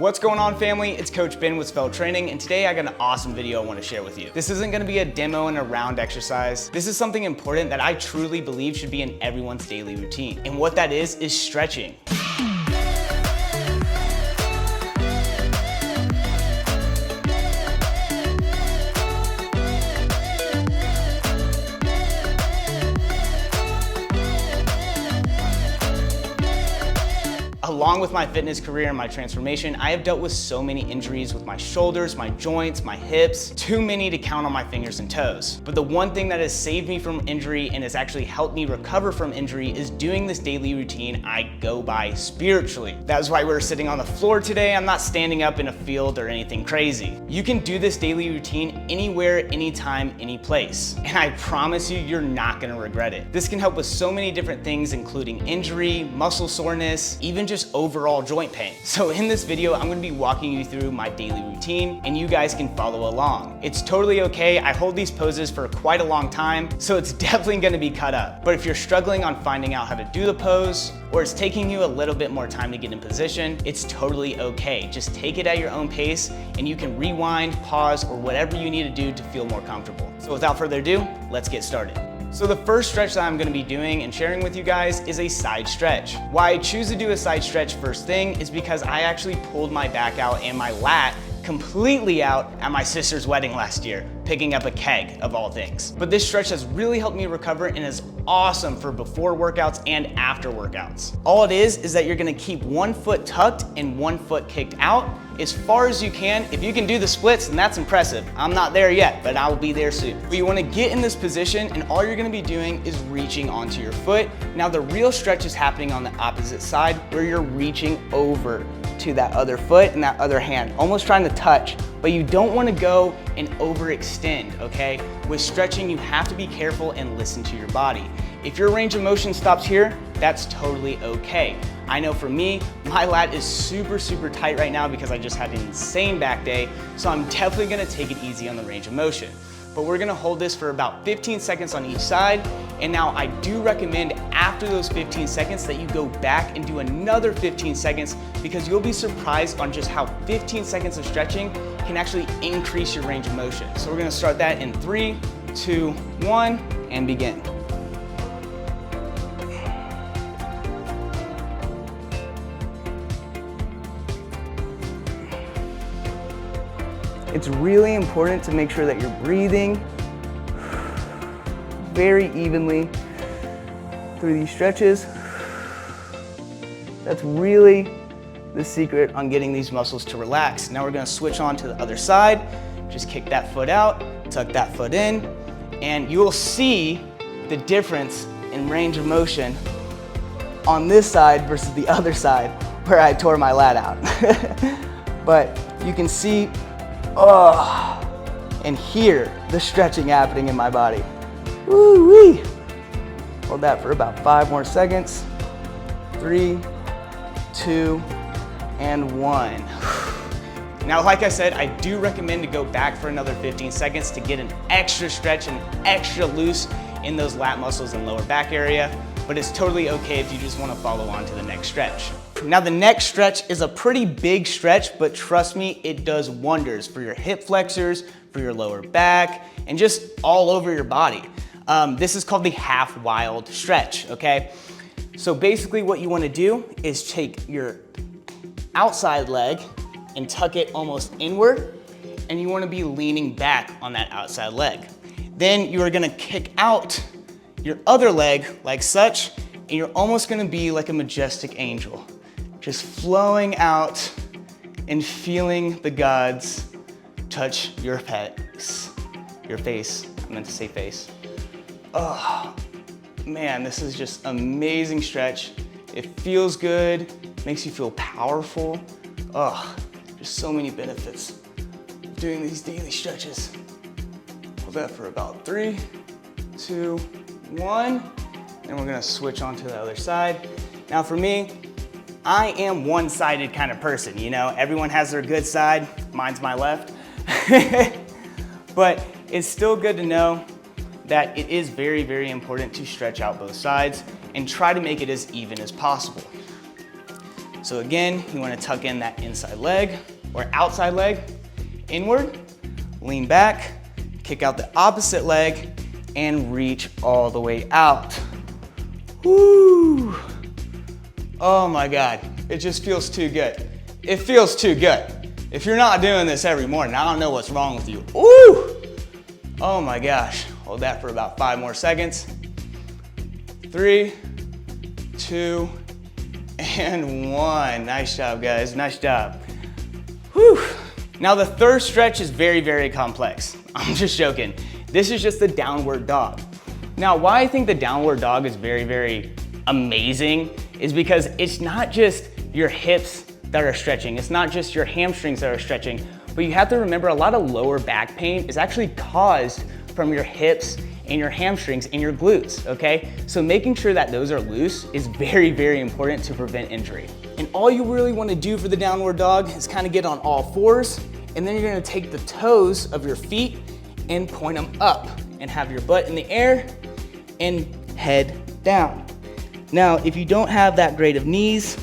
What's going on, family? It's Coach Ben with Svelte Training, and today I got an awesome video I want to share with you. This isn't going to be a demo and a round exercise. This is something important that I truly believe should be in everyone's daily routine. And what that is stretching. Along with my fitness career and my transformation, I have dealt with so many injuries with my shoulders, my joints, my hips, too many to count on my fingers and toes. But the one thing that has saved me from injury and has actually helped me recover from injury is doing this daily routine I go by spiritually. That's why we're sitting on the floor today. I'm not standing up in a field or anything crazy. You can do this daily routine anywhere, anytime, any place. And I promise you, you're not gonna regret it. This can help with so many different things, including injury, muscle soreness, even just overall joint pain. So in this video, I'm gonna be walking you through my daily routine and you guys can follow along. It's totally okay. I hold these poses for quite a long time, so it's definitely gonna be cut up. But if you're struggling on finding out how to do the pose, or it's taking you a little bit more time to get in position, it's totally okay. Just take it at your own pace and you can rewind, pause, or whatever you need to do to feel more comfortable. So without further ado, let's get started. So the first stretch that I'm gonna be doing and sharing with you guys is a side stretch. Why I choose to do a side stretch first thing is because I actually pulled my back out and my lat completely out at my sister's wedding last year, picking up a keg of all things. But this stretch has really helped me recover and is awesome for before workouts and after workouts. All it is that you're gonna keep one foot tucked and one foot kicked out as far as you can. If you can do the splits, then that's impressive. I'm not there yet, but I will be there soon. But you wanna get in this position and all you're gonna be doing is reaching onto your foot. Now the real stretch is happening on the opposite side where you're reaching over to that other foot and that other hand, almost trying to touch, but you don't wanna go and overextend, okay? With stretching, you have to be careful and listen to your body. If your range of motion stops here, that's totally okay. I know for me, my lat is super tight right now because I just had an insane back day, so I'm definitely gonna take it easy on the range of motion. But we're gonna hold this for about 15 seconds on each side. And now I do recommend after those 15 seconds that you go back and do another 15 seconds because you'll be surprised on just how 15 seconds of stretching can actually increase your range of motion. So we're gonna start that in 3, 2, 1, and begin. It's really important to make sure that you're breathing very evenly through these stretches. That's really the secret on getting these muscles to relax. Now we're gonna switch on to the other side. Just kick that foot out, tuck that foot in, and you will see the difference in range of motion on this side versus the other side where I tore my lat out. But you can see and hear the stretching happening in my body. Woo-wee. Hold that for about 5 more seconds. 3, 2, and 1. Now, like I said, I do recommend to go back for another 15 seconds to get an extra stretch and extra loose in those lat muscles and lower back area, but it's totally okay if you just want to follow on to the next stretch. Now the next stretch is a pretty big stretch, but trust me, it does wonders for your hip flexors, for your lower back, and just all over your body. This is called the half wild stretch, okay? So basically what you wanna do is take your outside leg and tuck it almost inward, and you wanna be leaning back on that outside leg. Then you are gonna kick out your other leg like such, and you're almost gonna be like a majestic angel, just flowing out and feeling the gods touch your face. I meant to say face. Oh, man, this is just amazing stretch. It feels good, makes you feel powerful. Oh, just so many benefits of doing these daily stretches. Hold that for about 3, 2, 1, and we're gonna switch on to the other side. Now for me, I am one-sided kind of person, you know? Everyone has their good side, mine's my left. But it's still good to know that it is very important to stretch out both sides and try to make it as even as possible. So So again, you wanna tuck in that inside leg or outside leg, inward, lean back, kick out the opposite leg, and reach all the way out. Woo! Oh my God, it just feels too good. It feels too good. If you're not doing this every morning, I don't know what's wrong with you. Ooh! Oh my gosh, hold that for about 5 more seconds. 3, 2, and 1. Nice job, guys, nice job. Whew. Now the third stretch is very, very complex. I'm just joking. This is just the downward dog. Now, why I think the downward dog is very, very amazing is because it's not just your hips that are stretching, it's not just your hamstrings that are stretching, but you have to remember a lot of lower back pain is actually caused from your hips and your hamstrings and your glutes, okay? So making sure that those are loose is very, very important to prevent injury. And all you really wanna do for the downward dog is kind of get on all fours, and then you're gonna take the toes of your feet and point them up and have your butt in the air and head down. Now, if you don't have that great of knees,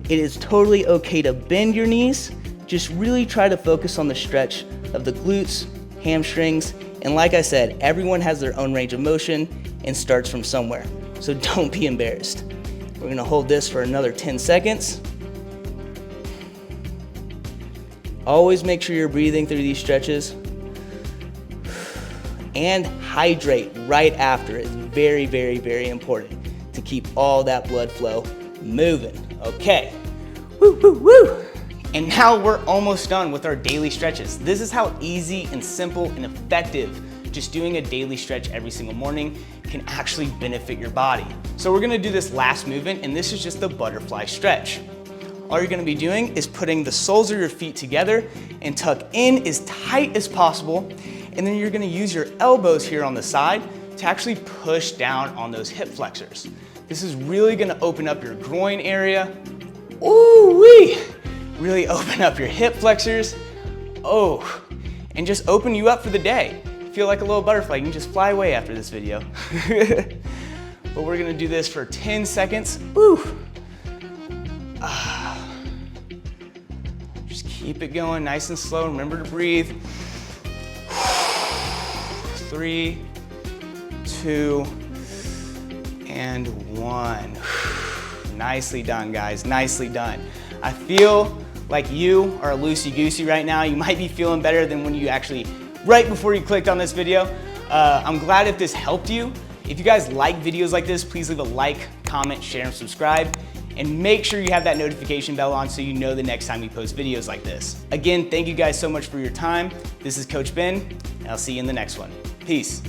it is totally okay to bend your knees. Just really try to focus on the stretch of the glutes, hamstrings, and like I said, everyone has their own range of motion and starts from somewhere. So don't be embarrassed. We're gonna hold this for another 10 seconds. Always make sure you're breathing through these stretches. And hydrate right after. It's very, very, very important to keep all that blood flow moving. Okay, woo, woo, woo. And now we're almost done with our daily stretches. This is how easy and simple and effective just doing a daily stretch every single morning can actually benefit your body. So we're gonna do this last movement, and this is just the butterfly stretch. All you're gonna be doing is putting the soles of your feet together and tuck in as tight as possible, and then you're gonna use your elbows here on the side to actually push down on those hip flexors. This is really gonna open up your groin area. Ooh-wee! Really open up your hip flexors. Oh, and just open you up for the day. Feel like a little butterfly, you can just fly away after this video. But we're gonna do this for 10 seconds. Woo! Just keep it going nice and slow. Remember to breathe. 3, 2, and 1. Nicely done, guys, nicely done. I feel like you are loosey-goosey right now. You might be feeling better than when you actually, right before you clicked on this video. I'm glad if this helped you. If you guys like videos like this, please leave a like, comment, share, and subscribe. And make sure you have that notification bell on so you know the next time we post videos like this. Again, thank you guys so much for your time. This is Coach Ben, and I'll see you in the next one. Peace.